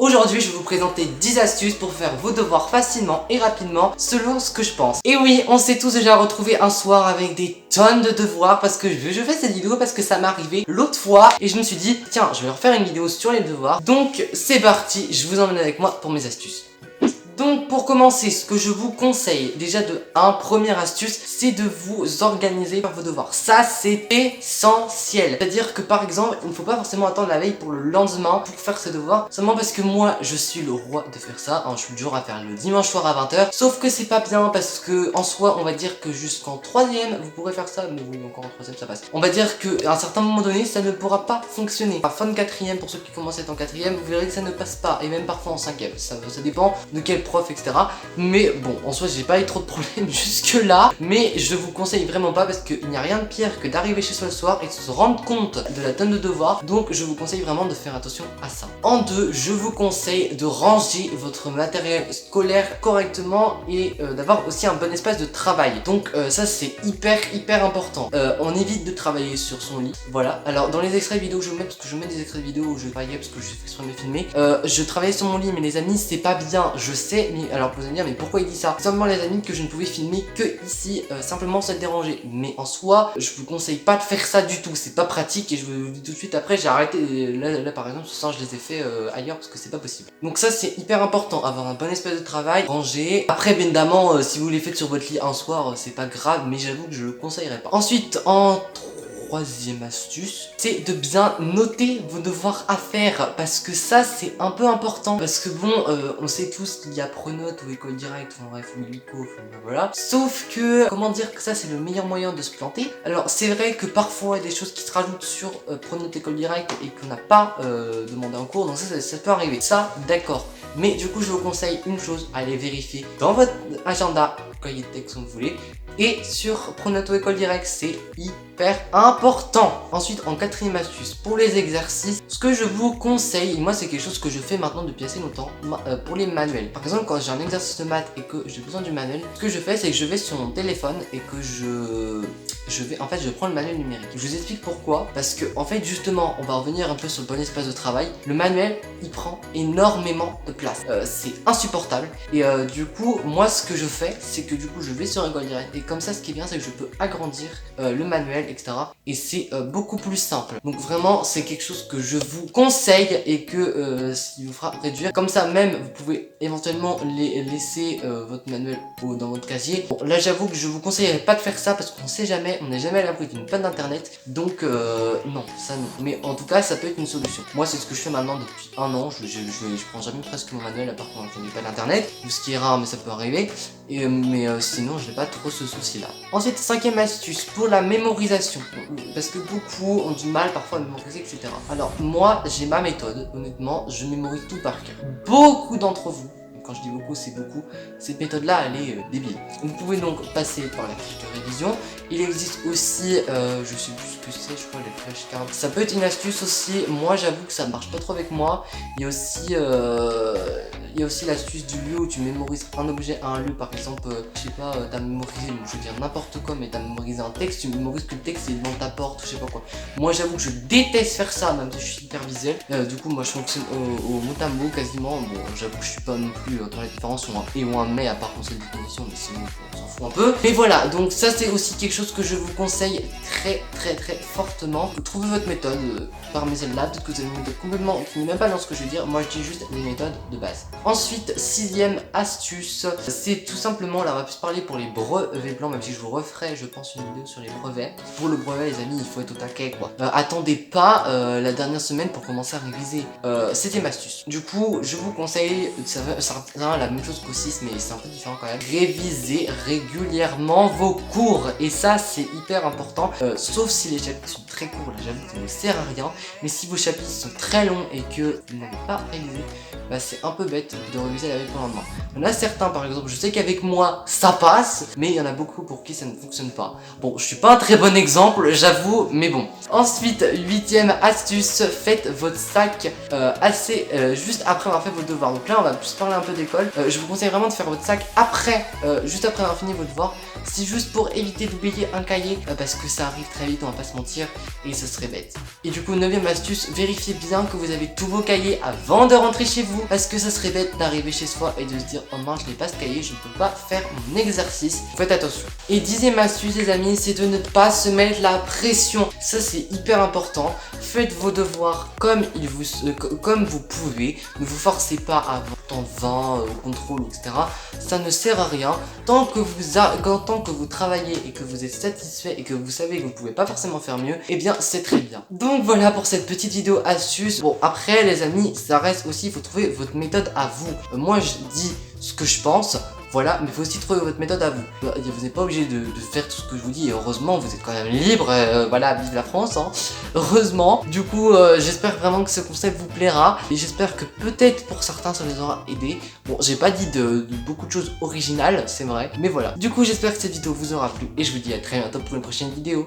Aujourd'hui, je vais vous présenter 10 astuces pour faire vos devoirs facilement et rapidement selon ce que je pense. Et oui, on s'est tous déjà retrouvés un soir avec des tonnes de devoirs parce que je fais cette vidéo parce que ça m'est arrivé l'autre fois et je me suis dit, tiens, je vais refaire une vidéo sur les devoirs. Donc, c'est parti, je vous emmène avec moi pour mes astuces. Donc pour commencer, ce que je vous conseille, déjà de 1, première astuce, c'est de vous organiser par vos devoirs. Ça c'est essentiel. C'est-à-dire que par exemple, il ne faut pas forcément attendre la veille pour le lendemain pour faire ses devoirs. Seulement parce que moi, je suis le roi de faire ça. Je suis du genre à faire le dimanche soir à 20 h. Sauf que c'est pas bien parce que en soi, on va dire que jusqu'en 3ème, vous pourrez faire ça. Mais oui, encore en 3ème, ça passe. On va dire qu'à un certain moment donné, ça ne pourra pas fonctionner. À fin de 4ème, pour ceux qui commencent à être en 4ème, vous verrez que ça ne passe pas. Et même parfois en 5ème. Ça dépend de quel prof, etc. Mais bon, en soi j'ai pas eu trop de problèmes jusque là. Mais je vous conseille vraiment pas parce qu'il n'y a rien de pire que d'arriver chez soi le soir et de se rendre compte de la tonne de devoirs. Donc je vous conseille vraiment de faire attention à ça. En 2, je vous conseille de ranger votre matériel scolaire correctement et d'avoir aussi un bon espace de travail. Donc ça c'est hyper important. On évite de travailler sur son lit. Voilà. Alors dans les extraits vidéo que je mets, parce que je mets des extraits vidéo où je travaillais parce que je suis extrêmement filmé, je travaillais sur mon lit, mais les amis c'est pas bien, je sais, mais alors vous allez me dire mais pourquoi il dit ça? Simplement les amis que je ne pouvais filmer que ici, simplement ça le déranger. Mais en soi, je vous conseille pas de faire ça du tout, c'est pas pratique et je vous dis tout de suite après j'ai arrêté. Là par exemple ce soir je les ai fait ailleurs parce que c'est pas possible. Donc ça c'est hyper important, avoir un bon espace de travail, ranger. Après bien évidemment si vous les faites sur votre lit un soir c'est pas grave, mais j'avoue que je le conseillerais pas. Ensuite en 3ème astuce, c'est de bien noter vos devoirs à faire parce que ça c'est un peu important parce que bon on sait tous qu'il y a Pronote ou École Directe, enfin bref, ou Lico, enfin voilà. Sauf que, comment dire que ça c'est le meilleur moyen de se planter. Alors c'est vrai que parfois il y a des choses qui se rajoutent sur Pronote École Directe et qu'on n'a pas demandé en cours, donc ça peut arriver, ça d'accord. Mais du coup je vous conseille une chose, allez vérifier dans votre agenda, cahier de texte comme vous voulez, et sur Pronote ou École Directe, c'est hyper important. Ensuite, en 4ème astuce, pour les exercices, ce que je vous conseille, et moi c'est quelque chose que je fais maintenant depuis assez longtemps, pour les manuels. Par exemple, quand j'ai un exercice de maths et que j'ai besoin du manuel, ce que je fais, c'est que je vais sur mon téléphone et que je prends le manuel numérique. Je vous explique pourquoi, parce que en fait justement, on va revenir un peu sur le bon espace de travail. Le manuel, il prend énormément de place. C'est insupportable. Et du coup, moi ce que je fais, c'est que du coup, je vais sur École Directe et comme ça, ce qui est bien, c'est que je peux agrandir le manuel, etc. Et c'est beaucoup plus simple. Donc vraiment, c'est quelque chose que je vous conseille et que ce qui vous fera réduire. Comme ça, même, vous pouvez éventuellement laisser votre manuel dans votre casier. Bon, là, j'avoue que je vous conseillerais pas de faire ça parce qu'on sait jamais, on n'est jamais à l'abri d'une panne d'internet. Donc non, ça non. Mais en tout cas, ça peut être une solution. Moi, c'est ce que je fais maintenant depuis 1 an. Je prends jamais presque mon manuel à part quand il n'y a pas d'internet. Ce qui est rare, mais ça peut arriver. Mais sinon, je n'ai pas trop ce souci-là. Ensuite, 5ème astuce, pour la mémorisation. Parce que beaucoup ont du mal parfois à mémoriser, etc. Alors, moi, j'ai ma méthode. Honnêtement, je mémorise tout par cœur. Beaucoup d'entre vous, quand je dis beaucoup, c'est beaucoup, cette méthode-là, elle est débile. Vous pouvez donc passer par la fiche de révision. Il existe aussi, je sais plus ce que c'est, je crois, les flashcards. Ça peut être une astuce aussi. Moi, j'avoue que ça ne marche pas trop avec moi. Il y a aussi l'astuce du lieu où tu mémorises un objet à un lieu. Par exemple, je sais pas, t'as mémorisé, je veux dire n'importe quoi, mais t'as mémorisé un texte, tu mémorises que le texte est devant ta porte, ou je sais pas quoi. Moi, j'avoue que je déteste faire ça, même si je suis hyper visuel. Du coup, moi, je fonctionne au mot à mot quasiment. Bon, j'avoue que je suis pas non plus dans les différences ou un et ou un mais à part conseil de définition, mais sinon on s'en fout un peu. Mais voilà, donc ça c'est aussi quelque chose que je vous conseille très fortement. Vous trouvez votre méthode parmi celle-là, peut-être que vous avez une méthode complètement qui n'est même pas dans ce que je veux dire. Moi je dis juste les méthodes de base. Ensuite, 6ème astuce, c'est tout simplement, là on va plus parler pour les brevets blancs, même si je vous referai je pense une vidéo sur les brevets. Pour le brevet les amis, il faut être au taquet quoi. Attendez pas la dernière semaine pour commencer à réviser. 7ème astuce. Du coup, je vous conseille, ça la même chose qu'au 6 mais c'est un peu différent quand même. Révisez régulièrement vos cours et ça c'est hyper important, sauf si les chapitres sont très courts, là j'avoue que ça ne sert à rien, mais si vos chapitres sont très longs et que vous n'avez pas révisé, bah c'est un peu bête de réviser la veille pour le lendemain. Il y en a certains par exemple, je sais qu'avec moi ça passe, mais il y en a beaucoup pour qui ça ne fonctionne pas. Bon, je suis pas un très bon exemple, j'avoue, mais bon. Ensuite, 8ème astuce, faites votre sac assez juste après avoir fait vos devoirs. Donc là on va plus parler un peu d'école. Je vous conseille vraiment de faire votre sac après, juste après avoir fini vos devoirs. C'est juste pour éviter d'oublier un cahier, parce que ça arrive très vite, on va pas se mentir, et ce serait bête. Et du coup, 9ème astuce, vérifiez bien que vous avez tous vos cahiers avant de rentrer chez vous, parce que ça serait bête d'arriver chez soi et de se dire oh mince, je n'ai pas ce cahier, je ne peux pas faire mon exercice. Faites attention. Et 10ème astuce les amis, c'est de ne pas se mettre la pression. Ça c'est hyper important. Faites vos devoirs comme vous pouvez. Ne vous forcez pas à avoir temps 20 au contrôle, etc. Ça ne sert à rien. Tant que vous travaillez et que vous êtes satisfait et que vous savez que vous ne pouvez pas forcément faire mieux, eh bien c'est très bien. Donc voilà pour cette petite vidéo astuce. Bon après les amis, ça reste aussi, il faut trouver votre méthode à vous. Moi je dis ce que je pense. Voilà, mais il faut aussi trouver votre méthode à vous. Vous n'êtes pas obligé de faire tout ce que je vous dis, et heureusement, vous êtes quand même libre, voilà, vive la France, hein. Heureusement. Du coup, j'espère vraiment que ce concept vous plaira, et j'espère que peut-être pour certains, ça les aura aidés. Bon, j'ai pas dit de beaucoup de choses originales, c'est vrai, mais voilà. Du coup, j'espère que cette vidéo vous aura plu, et je vous dis à très bientôt pour une prochaine vidéo.